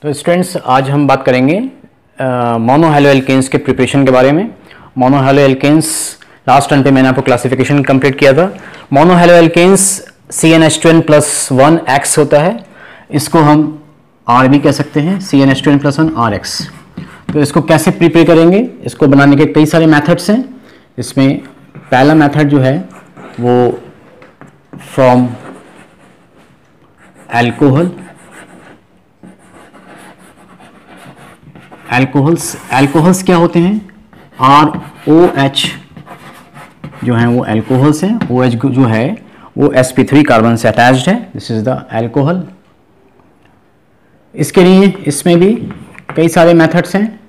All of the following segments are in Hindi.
तो स्टूडेंट्स, आज हम बात करेंगे मोनो हैलो एल्केन्स के प्रिपरेशन के बारे में। Mono halo alkanes last term पे मैंने आपको क्लासिफिकेशन कंप्लीट किया था। मोनो हैलो एल्केन्स CnH2n+1X होता है, इसको हम R भी कह सकते हैं, CnH2n+1RX। तो इसको कैसे प्रिपेयर करेंगे, इसको बनाने के कई सारे मेथड्स हैं। इसमें पहला मेथड जो है वो फ्रॉम एल्कोहल, एल्कोहल्स क्या होते हैं, ROH जो हैं वो एल्कोहल्स हैं। OH जो है वो sp3 कार्बन से अटैच्ड है, दिस इज द एल्कोहल। इसके लिए इसमें भी कई सारे मेथड्स हैं,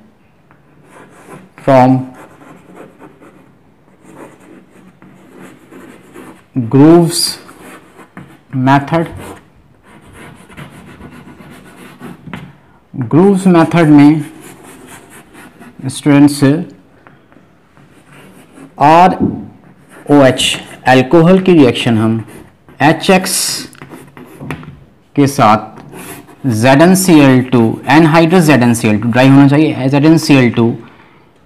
from groove's method. Groove's method में स्टूडेंट्स ROH एल्कोहल की रिएक्शन हम HX के साथ ZnCl2 एनहाइड्रस ZnCl2 ड्राई होना चाहिए, ZnCl2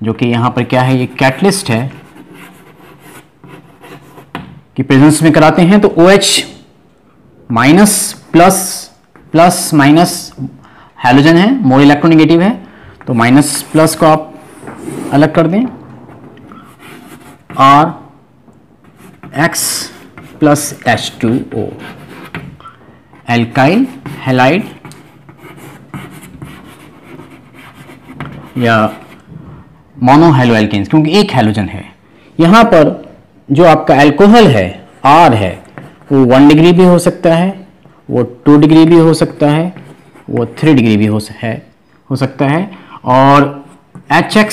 जो कि यहाँ पर क्या है, ये कैटलिस्ट है कि प्रेजेंस में कराते हैं। तो OH minus plus minus halogen है, मोर इलेक्ट्रोनेगेटिव है, तो माइनस प्लस को आप अलग कर दें, RX plus H2O alkyl halide या मोनो हैलो एल्केन्स, क्योंकि एक हैलोजन है। यहाँ पर जो आपका एल्कोहल है R है वो 1 डिग्री भी हो सकता है, वो 2 डिग्री भी हो सकता है, वो 3 डिग्री भी हो सकता है। और HX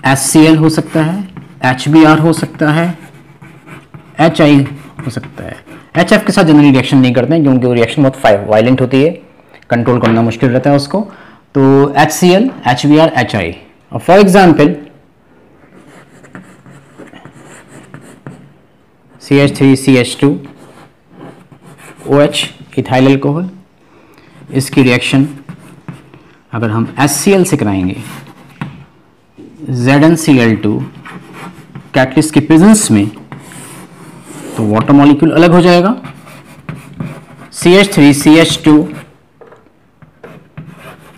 HCl हो सकता है, HBr हो सकता है, HI हो सकता है। HF के साथ जनरली रिएक्शन नहीं करते हैं क्योंकि वो रिएक्शन बहुत वायलेंट होती है, कंट्रोल करना मुश्किल रहता है उसको। तो HCl, HBr, HI। और for example CH3CH2 OH ethyl alcohol, इसकी रिएक्शन अगर हम HCl से कराएंगे ZnCl2 कैटलिस्ट की प्रेजेंस में, तो वाटर मॉलिक्यूल अलग हो जाएगा, CH3CH2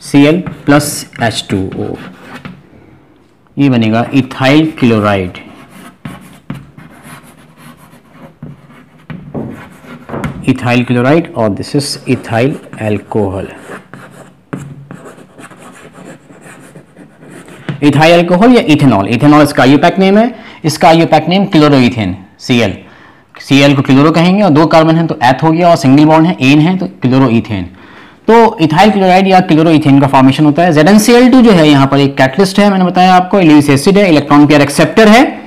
Cl प्लस H2O, ये बनेगा इथाइल क्लोराइड। इथाइल क्लोराइड और this is ethyl alcohol. Ethyl alcohol या इथेनॉल, इथेनॉल इसका आईयूपैक नेम है, इसका आईयूपैक नेम क्लोरोइथेन Cl को क्लोरो कहेंगे और 2 कार्बन है तो एथ हो गया, और सिंगल बॉन्ड है एन है तो क्लोरोइथेन। तो इथाइल क्लोराइड या क्लोरोइथेन का फॉर्मेशन होता है। ZnCl2 जो है यहाँ पर एक कैटलिस्ट है, मैंने बताया आपको, ल्यूइस एसिड है, इलेक्ट्रॉन पेयर एक्सेप्टर है,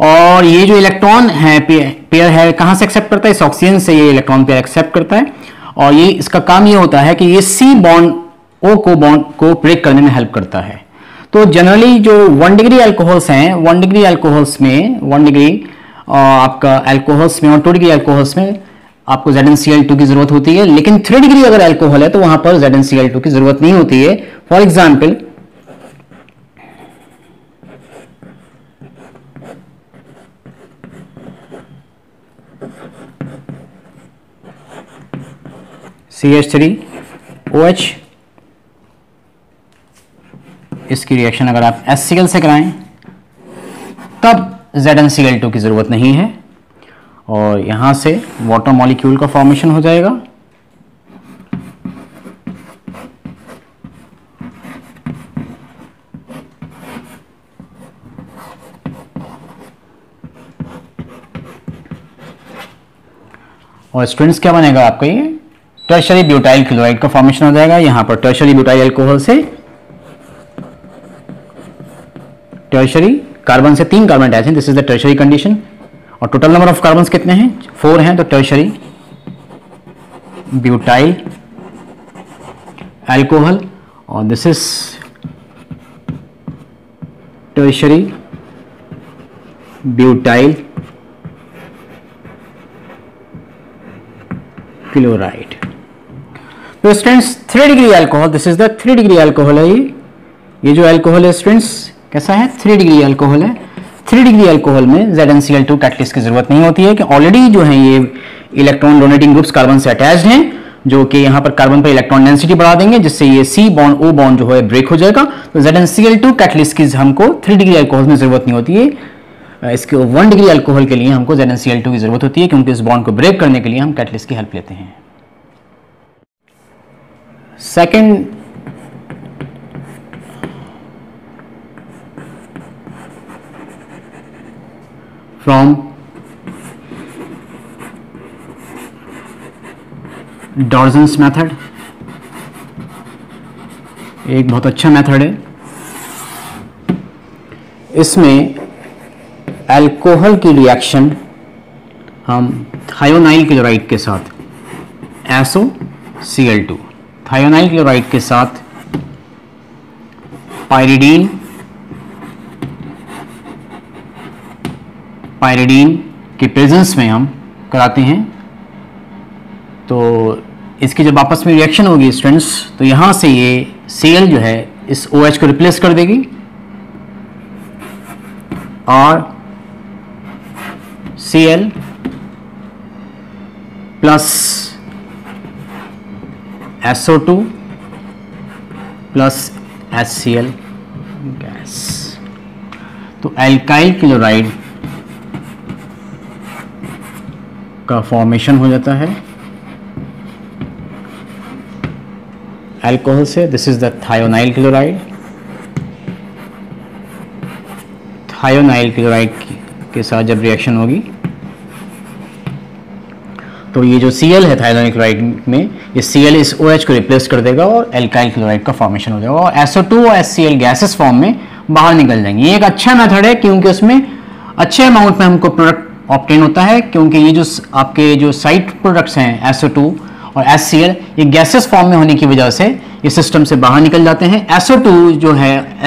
और ये जो इलेक्ट्रॉन है पेयर है कहाँ से एक्सेप्ट करता है, इस ऑक्सीजन से ये इलेक्ट्रॉन पेयर एक्सेप्ट करता है। और ये इसका काम ये होता है कि ये C बॉन्ड O को ब्रेक करने में हेल्प करता है। तो जनरली जो 1 डिग्री अल्कोहल्स हैं, 1 डिग्री अल्कोहल्स में 1 डिग्री आपका अल्कोहल्स में और 2 डिग्री अल्कोहल्स में आपको ZnCl2 की जरूरत होती है, लेकिन 3 डिग्री अगर अल्कोहल है तो वहां पर ZnCl2 की जरूरत नहीं होती है। फॉर एग्जाम्पल CH3OH, इसकी रिएक्शन अगर आप HCl से कराएं तब ZnCl2 की जरूरत नहीं है, और यहां से वाटर मॉलिक्यूल का फॉर्मेशन हो जाएगा। और स्टूडेंट्स क्या बनेगा आपका, ये टर्शरी ब्यूटाइल क्लोराइड का फॉर्मेशन हो जाएगा। यहां पर टर्शरी ब्यूटाइल अल्कोहल से टर्शरी कार्बन से 3 कार्बन अटैच हैं, this is the tertiary condition. और टोटल नंबर ऑफ कार्बन कितने हैं, 4 हैं, तो टर्शरी ब्यूटाइल अल्कोहल, और this is tertiary butyl chloride. तो students 3 degree alcohol, this is the 3 degree alcohol है। ये जो अल्कोहल है स्टूडेंट्स कैसा है, 3 डिग्री अल्कोहल है। 3 डिग्री अल्कोहल में ZnCl2 कैटलिस्ट की जरूरत नहीं होती है कि ऑलरेडी जो है ये इलेक्ट्रॉन डोनेटिंग ग्रुप्स कार्बन से अटैच्ड हैं, जो कि यहाँ पर कार्बन पर इलेक्ट्रॉन डेंसिटी बढ़ा देंगे, जिससे ये C बॉन्ड O बॉन्ड जो है ब्रेक हो जाएगा। तो ZnCl2 कैटलिस्ट की हमको 3 डिग्री अल्कोहल में जरूरत नहीं होती है। इसके 1 डिग्री अल्कोहल के लिए हमको ZnCl2 की जरूरत होती है, क्योंकि इस बॉन्ड को ब्रेक करने के लिए हम कैटलिस्ट की हेल्प लेते हैं। सेकेंड फ्रॉम डॉर्जन्स मेथड, एक बहुत अच्छा मेथड है। इसमें अल्कोहल की रिएक्शन हम थायोनाइल क्लोराइड के साथ SOCl2, थायोनाइल क्लोराइड के साथ पायरिडीन के प्रेजेंस में हम कराते हैं। तो इसकी जब आपस में रिएक्शन होगी स्टूडेंट्स, तो यहां से ये Cl जो है इस OH को रिप्लेस कर देगी और Cl plus SO2 plus HCl gas, तो एल्काइल क्लोराइड का फॉर्मेशन हो जाता है अल्कोहल से। This is the thionyl chloride. Thionyl chloride के साथ जब रिएक्शन होगी तो ये जो Cl है थायोनाइल क्लोराइड में, ये Cl इस OH को रिप्लेस कर देगा और एल्काइल क्लोराइड का फॉर्मेशन हो जाएगा और SO2 और HCl गैसेस फॉर्म में बाहर निकल जाएंगे। ये एक अच्छा मेथड है, क्योंकि उसमें अच्छे अमाउंट में हमको प्रोडक्ट ऑब्टेन होता है, क्योंकि ये जो आपके जो साइड प्रोडक्ट्स हैं SO2 और HCl, ये गैसेस फॉर्म में होने की वजह से ये सिस्टम से बाहर निकल जाते हैं। SO2 जो है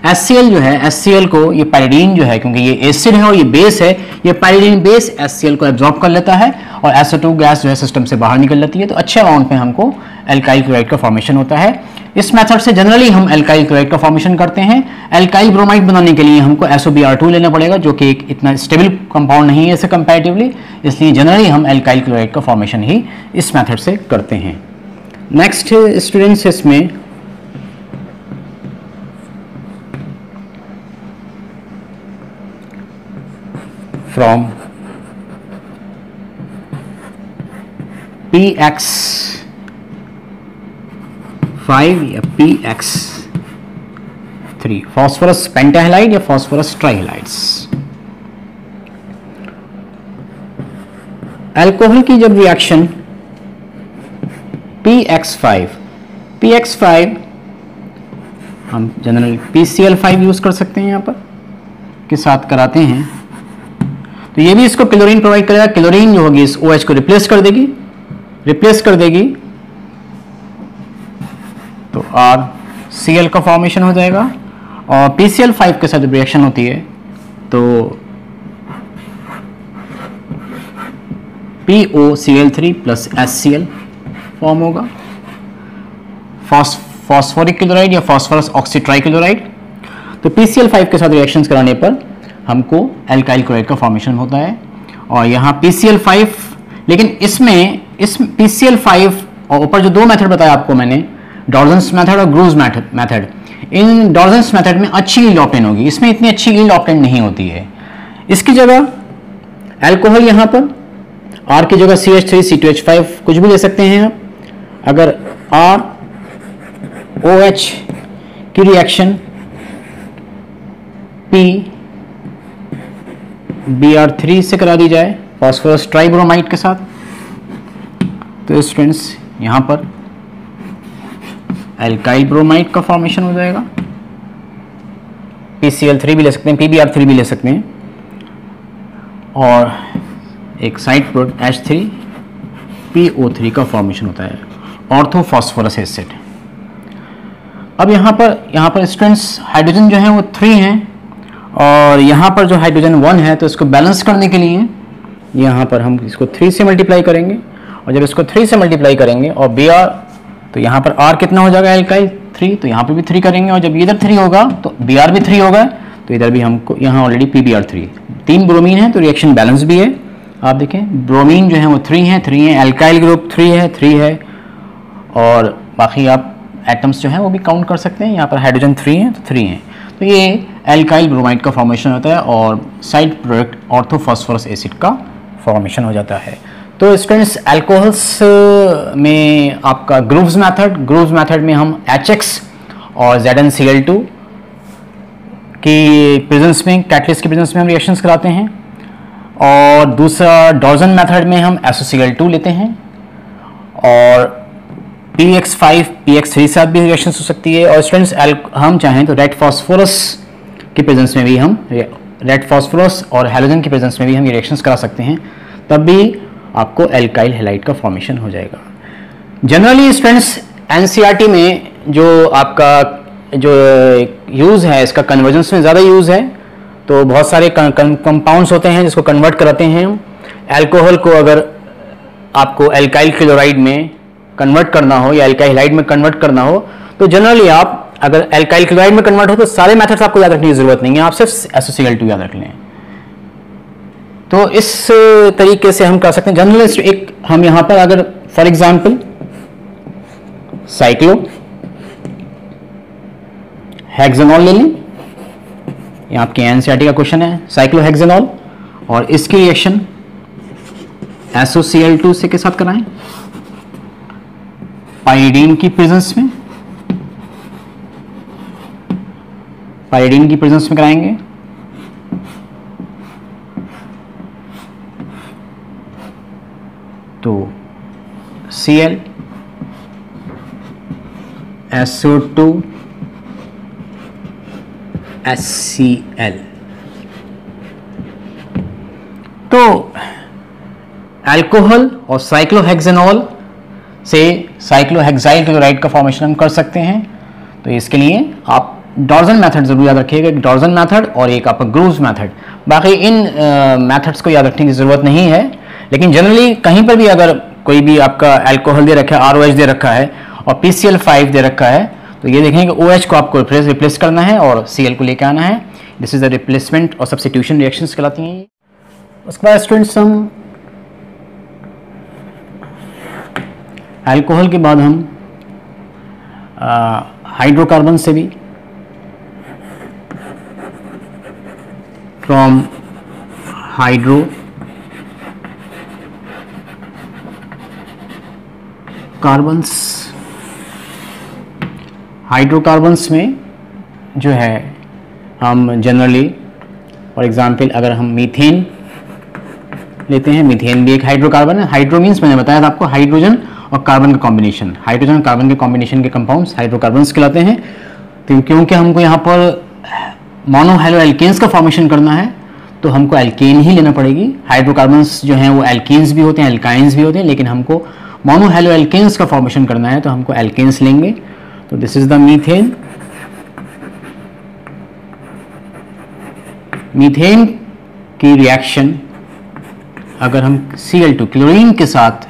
HCl जो है, HCl को ये पायरिडीन जो है, क्योंकि ये एसिड है और ये बेस है, ये पायरिडीन बेस HCl को एब्जॉर्ब कर लेता है और SO2 गैस जो है सिस्टम से बाहर निकल जाती है। तो अच्छे अमाउंट में हमको एल्काइल क्लोराइड का फॉर्मेशन होता है। इस मेथड से जनरली हम एल्काइल क्लोराइड का फॉर्मेशन करते हैं। एल्काइल ब्रोमाइड बनाने के लिए हमको SOBr2 लेना पड़ेगा, जो कि एक इतना स्टेबल कंपाउंड नहीं है इससे कंपैरेटिवली, इसलिए जनरली हम एल्काइल क्लोराइड का फॉर्मेशन ही इस मेथड से करते हैं। नेक्स्ट स्टूडेंट्स, इसमें फ्रॉम PX5 या PX3, फॉस्फोरस पेंटाहैलाइड या फॉस्फोरस ट्राइहैलाइड्स। अल्कोहल की जब रिएक्शन PX5 हम जनरल PCl5 यूज कर सकते हैं यहाँ पर के साथ कराते हैं, तो ये भी इसको क्लोरीन प्रोवाइड करेगा। क्लोरीन जो होगी इस OH को रिप्लेस कर देगी तो RCl का फॉर्मेशन हो जाएगा और PCl5 के साथ जब रिएक्शन होती है तो POCl3 प्लस HCl फॉर्म होगा। फॉस्फोरिक क्लोराइड या फॉस्फोरस ऑक्सीट्राइक्लोराइड। तो PCl5 के साथ रिएक्शंस कराने पर हमको एल्काइल क्लोराइड का फॉर्मेशन होता है और यहाँ PCl5, लेकिन इसमें इस PCl5 और ऊपर जो दो मेथड बताया आपको मैंने, डॉर्जन्स मेथड और ग्रूव्स मेथड, इन डॉर्जन्स मेथड में अच्छी यील्ड ऑब्टेन होगी, इसमें इतनी अच्छी यील्ड ऑब्टेन नहीं होती है। इसकी जगह अल्कोहल यहाँ पर R की जगह CH3 C2H5 कुछ भी ले सकते हैं आप। अगर R OH की रिएक्शन PBr3 से करा दी जाए फॉस्फोरस ट्राइब्रोमाइड के साथ, तो स्टूडेंट्स यहाँ पर एल्काइल ब्रोमाइड का फॉर्मेशन हो जाएगा। PCl3 भी ले सकते हैं, PBr3 भी ले सकते हैं और एक साइड प्रोडक्ट H3PO3 का फॉर्मेशन होता है, ऑर्थोफॉस्फोरस एसिड। अब यहाँ पर स्टूडेंट्स हाइड्रोजन जो है वो 3 हैं और यहाँ पर जो हाइड्रोजन 1 है, तो इसको बैलेंस करने के लिए यहाँ पर हम इसको 3 से मल्टीप्लाई करेंगे और जब इसको 3 से मल्टीप्लाई करेंगे और तो यहाँ पर R कितना हो जाएगा एल्काइल 3, तो यहाँ पे भी 3 करेंगे, और जब इधर 3 होगा तो Br भी 3 होगा, तो इधर भी हमको यहाँ ऑलरेडी PbR3, 3 ब्रोमीन है तो रिएक्शन बैलेंस भी है। आप देखें ब्रोमीन जो है वो 3 है, एल्काइल ग्रुप 3 है, और बाकी आप एटम्स जो हैं वो भी काउंट कर सकते हैं। यहाँ पर हाइड्रोजन 3 है तो 3 हैं, तो ये एल्काइल ब्रोमाइड का फॉर्मेशन होता है और साइड प्रोडक्ट ऑर्थोफॉस्फोरस एसिड का फॉर्मेशन हो जाता है। तो स्टूडेंट्स अल्कोहल्स में आपका ग्रूव्स मेथड में हम HX और ZnCl2 की प्रेजेंस में, कैटलिस्ट की प्रेजेंस में हम रिएक्शंस कराते हैं, और दूसरा डॉर्जन मेथड में हम SOCl2 लेते हैं, और PX5 PX3 साथ भी रिएक्शंस हो सकती है। और स्टूडेंट्स हम चाहें तो रेड फास्फोरस की प्रेजेंस में भी हम रेड फास्फोरस और हैलोजन की प्रेजेंस में भी हम ये रिएक्शंस करा सकते हैं, तब भी आपको एल्काइल हैलाइड का फॉर्मेशन हो जाएगा। जनरली स्टूडेंट्स NCERT में जो आपका जो यूज़ है इसका कन्वर्जेंस में ज़्यादा यूज़ है, तो बहुत सारे कंपाउंड्स होते हैं जिसको कन्वर्ट कराते हैं। अल्कोहल को अगर आपको एल्काइल क्लोराइड में कन्वर्ट करना हो या एल्काइल हैलाइड में कन्वर्ट करना हो, तो जनरली आप अगर एल्काइल क्लोराइड में कन्वर्ट हो तो सारे मेथड्स आपको याद रखने की जरूरत नहीं है, आप सिर्फ SOCl2 याद रख लें। तो इस तरीके से हम कर सकते हैं। जनरली एक हम यहाँ पर अगर फॉर एग्जांपल साइक्लो हेक्सेनॉल ले लें, ये आपके NCERT का क्वेश्चन है, साइक्लोहेक्सेनॉल, और इसकी रिएक्शन SOCl2 से के साथ कराएं पाइरीडीन की प्रेजेंस में, कराएंगे। तो Cl SO2 HCl, तो अल्कोहल और साइक्लोहेक्सेनॉल से साइक्लोहेक्साइल क्लोराइड का फॉर्मेशन हम कर सकते हैं। तो इसके लिए आप डॉर्जन मेथड जरूर याद रखिएगा, एक डॉर्जन मेथड और एक आपका ग्रूव्स मेथड। बाकी इन मेथड्स को याद रखने की जरूरत नहीं है, लेकिन जनरली कहीं पर भी अगर कोई भी आपका अल्कोहल दे रखा है, ROH दे रखा है और PCl5 दे रखा है, तो ये देखें कि OH को आपको रिप्लेस करना है और Cl को लेकर आना है। दिस इज द रिप्लेसमेंट और सब्स्टिट्यूशन रिएक्शंस कहलाती हैं। उसके बाद स्टूडेंट्स हम अल्कोहल के बाद हम हाइड्रोकार्बन से भी फ्रॉम हाइड्रोकार्बन्स में जो है हम जनरली फॉर एग्जांपल अगर हम मीथेन लेते हैं, मीथेन भी एक हाइड्रोकार्बन है। हाइड्रो मीन्स मैंने बताया था आपको हाइड्रोजन और कार्बन का कॉम्बिनेशन, हाइड्रोजन कार्बन के कॉम्बिनेशन के कंपाउंड्स हाइड्रोकार्बन्स कहलाते हैं। तो क्योंकि हमको यहाँ पर मोनो हैलो एल्केन्स का फॉर्मेशन करना है तो हमको एल्केन ही लेना पड़ेगी। हाइड्रोकार्बन्स जो हैं वो एल्केन्स भी होते हैं, एल्काइंस भी होते हैं, लेकिन हमको मोनो हैलो एल्केन्स का फॉर्मेशन करना है तो हमको एल्केन्स लेंगे। तो this is the methane. Methane की रिएक्शन अगर हम Cl2 क्लोरीन के साथ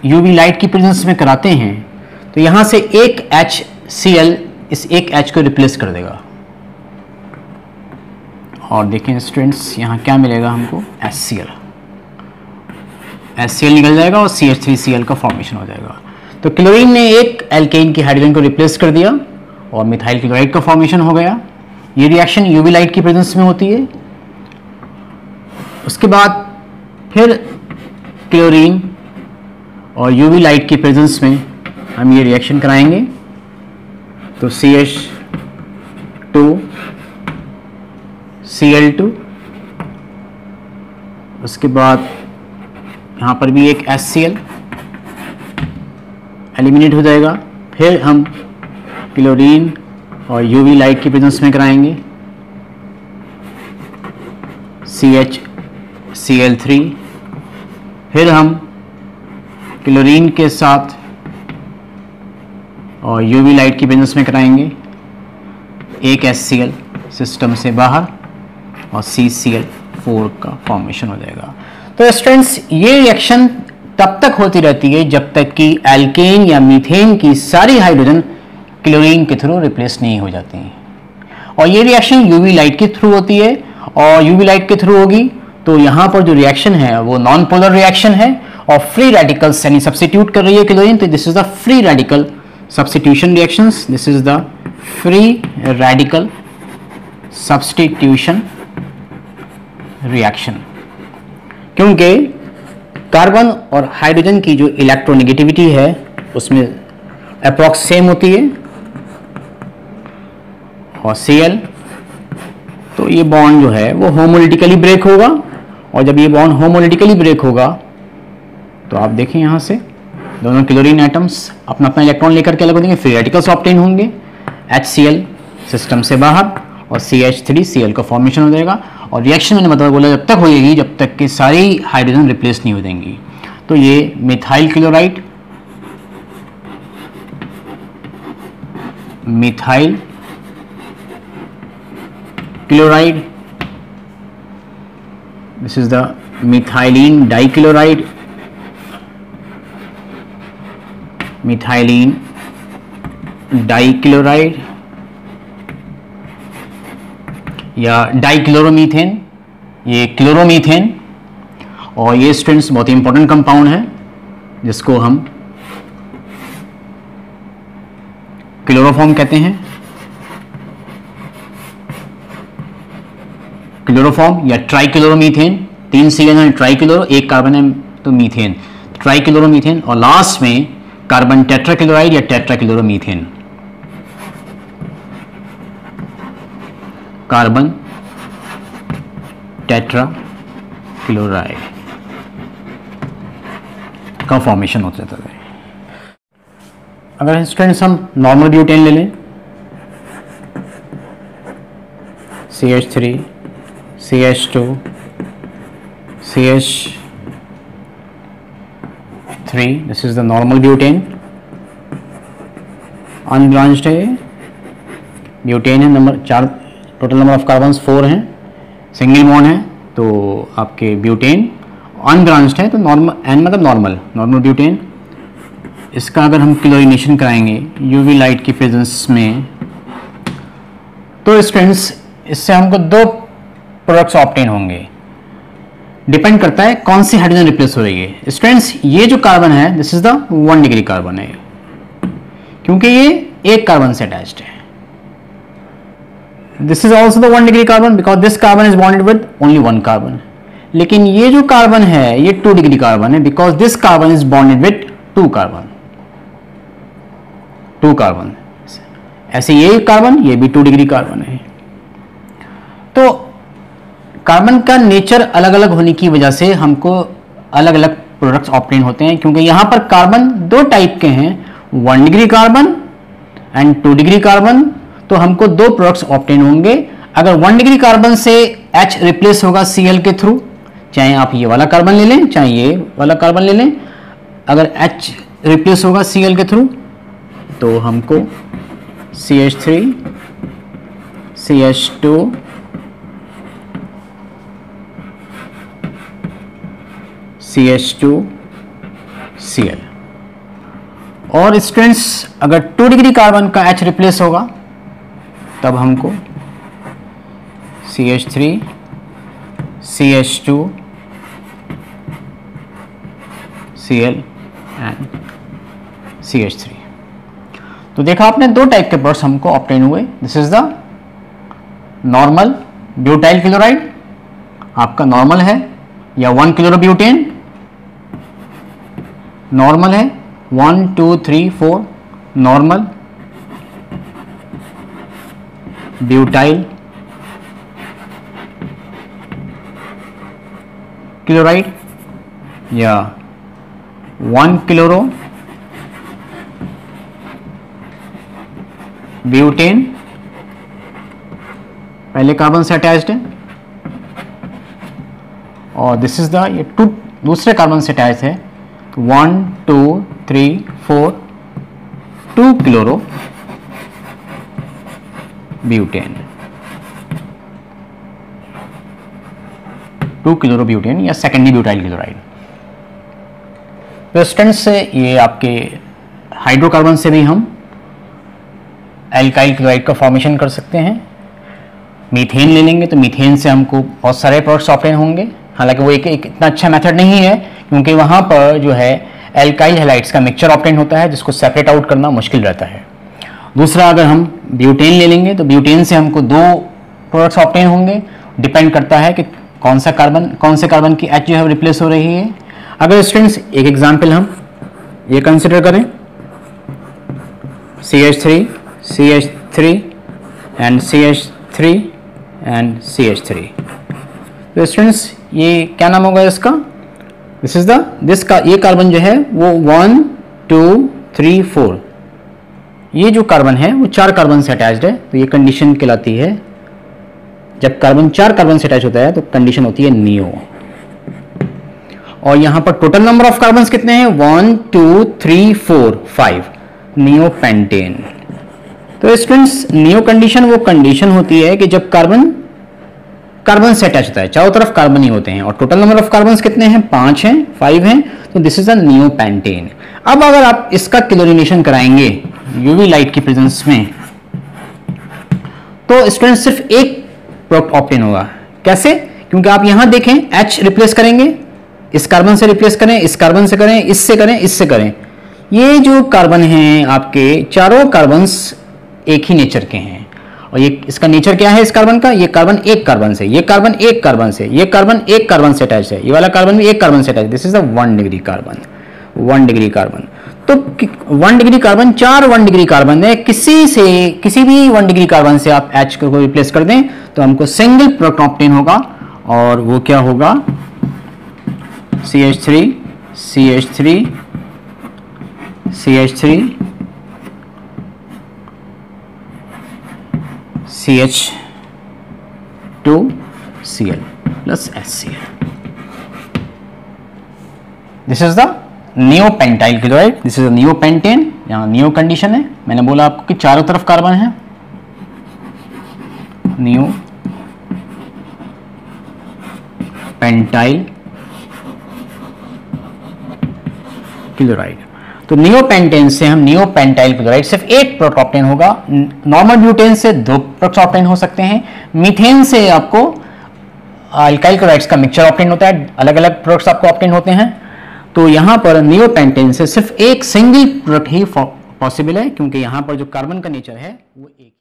यूवी लाइट की प्रेजेंस में कराते हैं तो यहां से एक HCl इस एक H को रिप्लेस कर देगा, और देखें स्टूडेंट्स यहाँ क्या मिलेगा हमको HCl निकल जाएगा और CH3Cl का फॉर्मेशन हो जाएगा। तो क्लोरीन ने एक एल्केन की हाइड्रोजन को रिप्लेस कर दिया और मिथाइल क्लोराइड का फॉर्मेशन हो गया। ये रिएक्शन यूवी लाइट की प्रेजेंस में होती है। उसके बाद फिर क्लोरीन और यूवी लाइट की प्रेजेंस में हम ये रिएक्शन कराएंगे। तो CH2 Cl2, उसके बाद यहाँ पर भी एक HCl एलिमिनेट हो जाएगा। फिर हम क्लोरीन और यूवी लाइट की प्रेजेंस में कराएंगे CHCl3। फिर हम क्लोरीन के साथ और यूवी लाइट की प्रेजेंस में कराएंगे एक HCl सिस्टम से बाहर और CCl4 का फॉर्मेशन हो जाएगा। तो स्टूडेंट्स ये रिएक्शन तब तक होती रहती है जब तक कि एल्केन या मीथेन की सारी हाइड्रोजन क्लोरीन के थ्रू रिप्लेस नहीं हो जाती हैं। और ये रिएक्शन यूवी लाइट के थ्रू होती है, और यूवी लाइट के थ्रू होगी तो यहाँ पर जो रिएक्शन है वो नॉन पोलर रिएक्शन है और फ्री रेडिकल्स यानी सब्स्टिट्यूट कर रही है क्लोरीन, तो this is the free radical substitution reactions, this is the free radical substitution reaction. क्योंकि कार्बन और हाइड्रोजन की जो इलेक्ट्रोनेगेटिविटी है उसमें अप्रॉक्स सेम होती है, और Cl तो ये बॉन्ड जो है वो होमोलिटिकली ब्रेक होगा, और जब ये बॉन्ड होमोलिटिकली ब्रेक होगा तो आप देखें यहाँ से दोनों क्लोरीन एटम्स अपना अपना इलेक्ट्रॉन लेकर के अलग हो जाएंगे, फ्री रेडिकल्स ऑब्टेन होंगे, HCl सिस्टम से बाहर और CH3Cl का फॉर्मेशन हो जाएगा। और रिएक्शन मैंने मतलब बोला जब तक होगी जब तक कि सारी हाइड्रोजन रिप्लेस नहीं हो देंगी। तो ये methyl chloride, methyl chloride, this is the methylene dichloride, methylene dichloride या डाइक्लोरोमीथेन, ये क्लोरोमीथेन। और ये स्टूडेंट्स बहुत ही इंपॉर्टेंट कंपाउंड है जिसको हम क्लोरोफॉर्म कहते हैं, क्लोरोफॉर्म या ट्राइक्लोरोमीथेन। 3 Cl है ट्राइक्लोरो, एक कार्बन है तो मीथेन, ट्राइक्लोरोमीथेन। और लास्ट में कार्बन टेट्राक्लोराइड या टेट्राक्लोरोमीथेन, कार्बन टेट्राक्लोराइड का फॉर्मेशन होता है। अगर स्टूडेंट्स हम नॉर्मल ब्यूटेन ले लें, CH3 CH2 CH3, this is the normal butane, unbranched है, ब्यूटेन है, number 4, total number of carbons 4 हैं, सिंगल बॉन्ड है तो आपके ब्यूटेन, अनब्रांच्ड है तो नॉर्मल, एन मतलब नॉर्मल ब्यूटेन। इसका अगर हम क्लोरीनेशन कराएंगे यूवी लाइट की प्रेजेंस में तो स्टूडेंट्स इससे हमको 2 प्रोडक्ट्स ऑब्टेन होंगे, डिपेंड करता है कौन सी हाइड्रोजन रिप्लेस हो रही है। स्टूडेंट्स ये जो कार्बन है this is the 1 degree carbon है, क्योंकि ये एक कार्बन से अटैच्ड है। This is also the 1 degree carbon because this carbon is bonded with only 1 carbon. लेकिन ये जो कार्बन है ये 2 डिग्री कार्बन है because this carbon is bonded with 2 carbon. ऐसे ये कार्बन, ये भी 2 डिग्री कार्बन है। तो कार्बन का नेचर अलग अलग होने की वजह से हमको अलग अलग प्रोडक्ट्स ऑब्टेन होते हैं, क्योंकि यहां पर कार्बन 2 टाइप के हैं, 1 degree carbon and 2 degree carbon. तो हमको 2 प्रोडक्ट्स ऑब्टेन होंगे। अगर 1 डिग्री कार्बन से H रिप्लेस होगा Cl के थ्रू, चाहे आप ये वाला कार्बन ले लें चाहे ये वाला कार्बन ले लें, अगर H रिप्लेस होगा Cl के थ्रू तो हमको CH3 CH2 CH2Cl। और स्टूडेंट्स अगर 2 डिग्री कार्बन का H रिप्लेस होगा तब हमको CH3 CH2Cl एंड CH3। तो देखा आपने 2 टाइप के प्रोडक्ट्स हमको ऑब्टेन हुए। This is the normal butyl chloride, आपका नॉर्मल है, या 1 क्लोरोब्यूटेन नॉर्मल है, 1 2 3 4 नॉर्मल ब्यूटाइल क्लोराइड, या 1 क्लोरो ब्यूटेन पहले कार्बन से अटैच्ड है, और दिस इज द ये 2 दूसरे कार्बन से अटैच है, 1 2 3 4 2 क्लोरो ब्यूटेन, 2 क्लोरो ब्यूटेन या सेकेंडरी ब्यूटाइल क्लोराइड। तो स्टूडेंट्स ये आपके हाइड्रोकार्बन से भी हम एल्काइल क्लोराइड का फॉर्मेशन कर सकते हैं। मीथेन ले लेंगे तो मीथेन से हमको बहुत सारे प्रोडक्ट्स ऑप्टेन होंगे। हालांकि वो एक इतना अच्छा मेथड नहीं है क्योंकि वहाँ पर जो है एल्काइल हैलाइड्स का मिक्सचर ऑप्टेन होता है जिसको सेपरेट आउट करना मुश्किल रहता है। दूसरा, अगर हम ब्यूटेन ले लेंगे तो ब्यूटेन से हमको दो प्रोडक्ट्स ऑप्टेन होंगे। डिपेंड करता है कि कौन से कार्बन की एच जो है रिप्लेस हो रही है। अगर स्टूडेंट्स एक एग्जांपल हम ये कंसिडर करें, CH3 CH3 and CH3 and CH3, तो स्टूडेंट्स ये क्या नाम होगा इसका? दिस का ये कार्बन जो है वो 1 2 3 4, ये जो कार्बन है वो 4 कार्बन से अटैच्ड है। तो ये कंडीशन कहलाती है, जब कार्बन 4 कार्बन से अटैच होता है तो कंडीशन होती है नियो। और यहां पर टोटल नंबर ऑफ कार्बन कितने हैं? 1 2 3 4 5, नियो पेंटेन। तो स्टूडेंट्स नियो कंडीशन वो कंडीशन होती है कि जब कार्बन से अटैच होता है, चारों तरफ कार्बन ही होते हैं, और टोटल नंबर ऑफ कार्बन कितने हैं? 5 हैं, 5 हैं, तो this is a neo pentane. अब अगर आप इसका क्लोरीनेशन कराएंगे यूवी लाइट की प्रेजेंस में तो स्टूडेंट सिर्फ एक प्रोडक्ट ऑप्टेन होगा। कैसे? क्योंकि आप यहां देखें H रिप्लेस करेंगे, इस कार्बन से रिप्लेस करें, इस कार्बन से करें, इससे करें, इससे करें, ये जो कार्बन हैं आपके चारों कार्बन्स एक ही नेचर के हैं। और ये इसका नेचर क्या है इस कार्बन का? ये कार्बन एक कार्बन से, ये कार्बन एक कार्बन से, ये कार्बन एक कार्बन से अटैच है, ये वाला कार्बन भी एक कार्बन से attach. This is the 1 degree carbon, 1 degree carbon. तो 1 डिग्री कार्बन 4 1 डिग्री कार्बन है, किसी भी 1 डिग्री कार्बन से आप H को रिप्लेस कर दें तो हमको सिंगल प्रोडक्ट ऑप्टेन होगा, और वो क्या होगा? CH3 CH3 CH3 CH2Cl plus HCl। This is the neo pentyl chloride, this is a neo pentane. यहाँ नियो कंडीशन है, मैंने बोला आपको कि चारों तरफ कार्बन है, नियो पेंटाइल क्लोराइड। तो नियो पेंटेन से हम नियो पेंटाइल क्लोराइड सिर्फ एक प्रोडक्ट ऑप्टेन होगा। नॉर्मल ब्यूटेन से 2 प्रोडक्ट्स ऑप्टेन हो सकते हैं। मीथेन से आपको अल्काइल क्लोराइड्स का मिक्सचर ऑप्टेन होता है, अलग अलग प्रोडक्ट्स आपको ऑप्टेन होते हैं। तो यहां पर नियो पेंटेन से सिर्फ एक सिंगल प्रोडक्ट ही पॉसिबल है क्योंकि यहां पर जो कार्बन का नेचर है वो एक